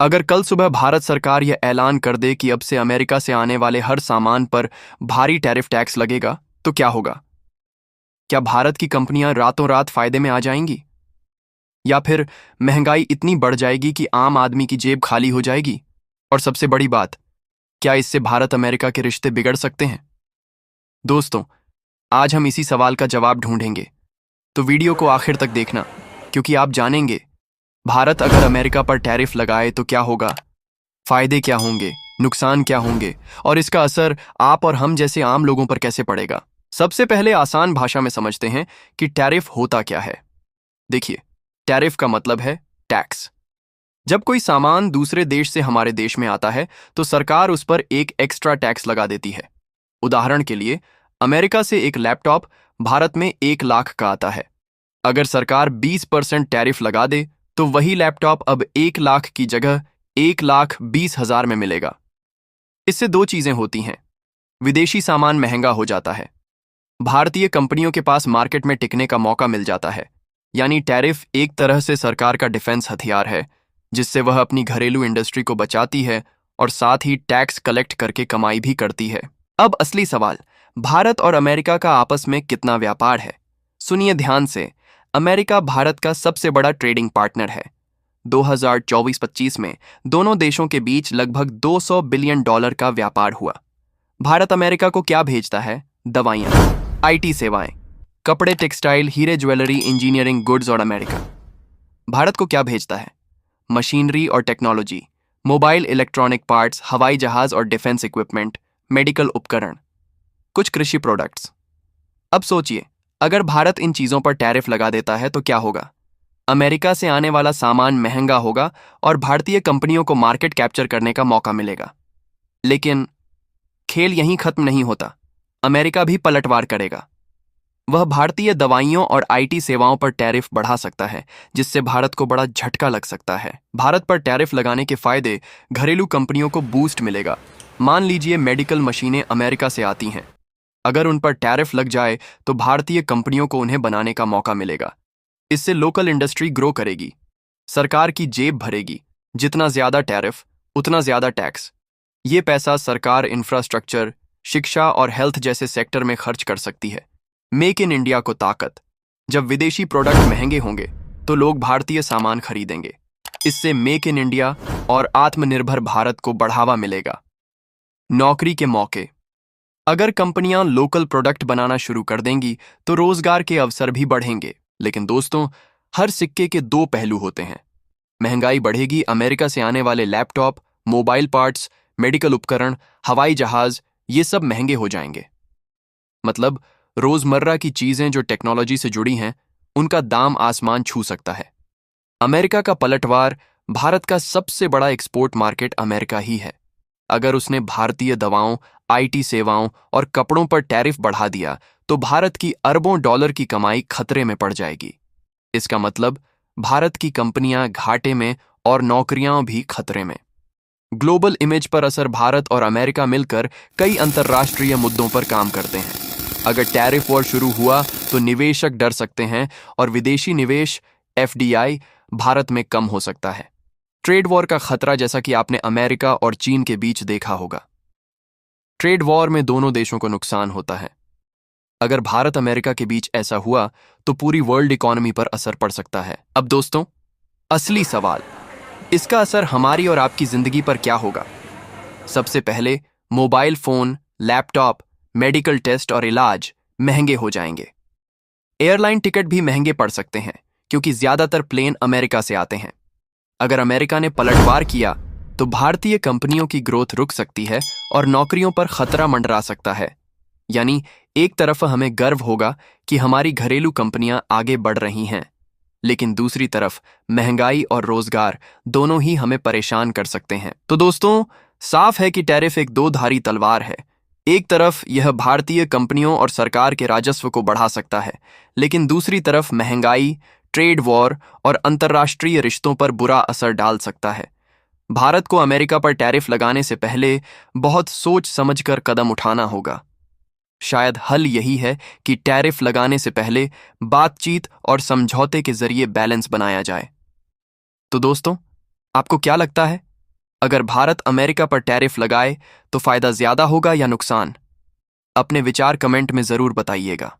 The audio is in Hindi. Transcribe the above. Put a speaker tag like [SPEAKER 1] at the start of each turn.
[SPEAKER 1] अगर कल सुबह भारत सरकार यह ऐलान कर दे कि अब से अमेरिका से आने वाले हर सामान पर भारी टैरिफ टैक्स लगेगा, तो क्या होगा? क्या भारत की कंपनियां रातों रात फायदे में आ जाएंगी? या फिर महंगाई इतनी बढ़ जाएगी कि आम आदमी की जेब खाली हो जाएगी? और सबसे बड़ी बात, क्या इससे भारत अमेरिका के रिश्ते बिगड़ सकते हैं? दोस्तों, आज हम इसी सवाल का जवाब ढूंढेंगे, तो वीडियो को आखिर तक देखना, क्योंकि आप जानेंगे भारत अगर अमेरिका पर टैरिफ लगाए तो क्या होगा, फायदे क्या होंगे, नुकसान क्या होंगे, और इसका असर आप और हम जैसे आम लोगों पर कैसे पड़ेगा। सबसे पहले आसान भाषा में समझते हैं कि टैरिफ होता क्या है। देखिए, टैरिफ का मतलब है टैक्स। जब कोई सामान दूसरे देश से हमारे देश में आता है तो सरकार उस पर एक एक्स्ट्रा टैक्स लगा देती है। उदाहरण के लिए, अमेरिका से एक लैपटॉप भारत में 1 लाख का आता है। अगर सरकार 20% टैरिफ लगा दे तो वही लैपटॉप अब 1 लाख की जगह 1,20,000 में मिलेगा। इससे दो चीजें होती हैं। विदेशी सामान महंगा हो जाता है, भारतीय कंपनियों के पास मार्केट में टिकने का मौका मिल जाता है। यानी टैरिफ एक तरह से सरकार का डिफेंस हथियार है, जिससे वह अपनी घरेलू इंडस्ट्री को बचाती है और साथ ही टैक्स कलेक्ट करके कमाई भी करती है। अब असली सवाल, भारत और अमेरिका का आपस में कितना व्यापार है? सुनिए ध्यान से। अमेरिका भारत का सबसे बड़ा ट्रेडिंग पार्टनर है। 2024-25 में दोनों देशों के बीच लगभग $200 बिलियन का व्यापार हुआ। भारत अमेरिका को क्या भेजता है? दवाइयाँ, आईटी सेवाएं, कपड़े, टेक्सटाइल, हीरे, ज्वेलरी, इंजीनियरिंग गुड्स। और अमेरिका भारत को क्या भेजता है? मशीनरी और टेक्नोलॉजी, मोबाइल इलेक्ट्रॉनिक पार्ट्स, हवाई जहाज और डिफेंस इक्विपमेंट, मेडिकल उपकरण, कुछ कृषि प्रोडक्ट्स। अब सोचिए, अगर भारत इन चीजों पर टैरिफ लगा देता है तो क्या होगा? अमेरिका से आने वाला सामान महंगा होगा और भारतीय कंपनियों को मार्केट कैप्चर करने का मौका मिलेगा। लेकिन खेल यहीं खत्म नहीं होता। अमेरिका भी पलटवार करेगा। वह भारतीय दवाइयों और आईटी सेवाओं पर टैरिफ बढ़ा सकता है, जिससे भारत को बड़ा झटका लग सकता है। भारत पर टैरिफ लगाने के फायदे, घरेलू कंपनियों को बूस्ट मिलेगा। मान लीजिए मेडिकल मशीनें अमेरिका से आती हैं। अगर उन पर टैरिफ लग जाए तो भारतीय कंपनियों को उन्हें बनाने का मौका मिलेगा। इससे लोकल इंडस्ट्री ग्रो करेगी, सरकार की जेब भरेगी। जितना ज्यादा टैरिफ, उतना ज्यादा टैक्स। ये पैसा सरकार इंफ्रास्ट्रक्चर, शिक्षा और हेल्थ जैसे सेक्टर में खर्च कर सकती है। मेक इन इंडिया को ताकत। जब विदेशी प्रोडक्ट महंगे होंगे तो लोग भारतीय सामान खरीदेंगे। इससे मेक इन इंडिया और आत्मनिर्भर भारत को बढ़ावा मिलेगा। नौकरी के मौके, अगर कंपनियां लोकल प्रोडक्ट बनाना शुरू कर देंगी तो रोजगार के अवसर भी बढ़ेंगे। लेकिन दोस्तों, हर सिक्के के दो पहलू होते हैं। महंगाई बढ़ेगी, अमेरिका से आने वाले लैपटॉप, मोबाइल पार्ट्स, मेडिकल उपकरण, हवाई जहाज, ये सब महंगे हो जाएंगे। मतलब रोजमर्रा की चीजें जो टेक्नोलॉजी से जुड़ी हैं, उनका दाम आसमान छू सकता है। अमेरिका का पलटवार, भारत का सबसे बड़ा एक्सपोर्ट मार्केट अमेरिका ही है। अगर उसने भारतीय दवाओं, आईटी सेवाओं और कपड़ों पर टैरिफ बढ़ा दिया तो भारत की अरबों डॉलर की कमाई खतरे में पड़ जाएगी। इसका मतलब भारत की कंपनियां घाटे में और नौकरियां भी खतरे में। ग्लोबल इमेज पर असर, भारत और अमेरिका मिलकर कई अंतर्राष्ट्रीय मुद्दों पर काम करते हैं। अगर टैरिफ वॉर शुरू हुआ तो निवेशक डर सकते हैं और विदेशी निवेश, एफडीआई, भारत में कम हो सकता है। ट्रेड वॉर का खतरा, जैसा कि आपने अमेरिका और चीन के बीच देखा होगा। ट्रेड वॉर में दोनों देशों को नुकसान होता है। अगर भारत अमेरिका के बीच ऐसा हुआ तो पूरी वर्ल्ड इकोनॉमी पर असर पड़ सकता है। अब दोस्तों, असली सवाल, इसका असर हमारी और आपकी जिंदगी पर क्या होगा? सबसे पहले mobile phone, laptop, medical test और इलाज महंगे हो जाएंगे। एयरलाइन टिकट भी महंगे पड़ सकते हैं, क्योंकि ज्यादातर प्लेन अमेरिका से आते हैं। अगर अमेरिका ने पलटवार किया तो भारतीय कंपनियों की ग्रोथ रुक सकती है और नौकरियों पर खतरा मंडरा सकता है। यानी एक तरफ हमें गर्व होगा कि हमारी घरेलू कंपनियां आगे बढ़ रही हैं, लेकिन दूसरी तरफ महंगाई और रोजगार दोनों ही हमें परेशान कर सकते हैं। तो दोस्तों, साफ है कि टैरिफ एक दो-धारी तलवार है। एक तरफ यह भारतीय कंपनियों और सरकार के राजस्व को बढ़ा सकता है, लेकिन दूसरी तरफ महंगाई, ट्रेड वॉर और अंतर्राष्ट्रीय रिश्तों पर बुरा असर डाल सकता है। भारत को अमेरिका पर टैरिफ लगाने से पहले बहुत सोच समझकर कदम उठाना होगा। शायद हल यही है कि टैरिफ लगाने से पहले बातचीत और समझौते के जरिए बैलेंस बनाया जाए। तो दोस्तों, आपको क्या लगता है? अगर भारत अमेरिका पर टैरिफ लगाए तो फायदा ज्यादा होगा या नुकसान? अपने विचार कमेंट में जरूर बताइएगा।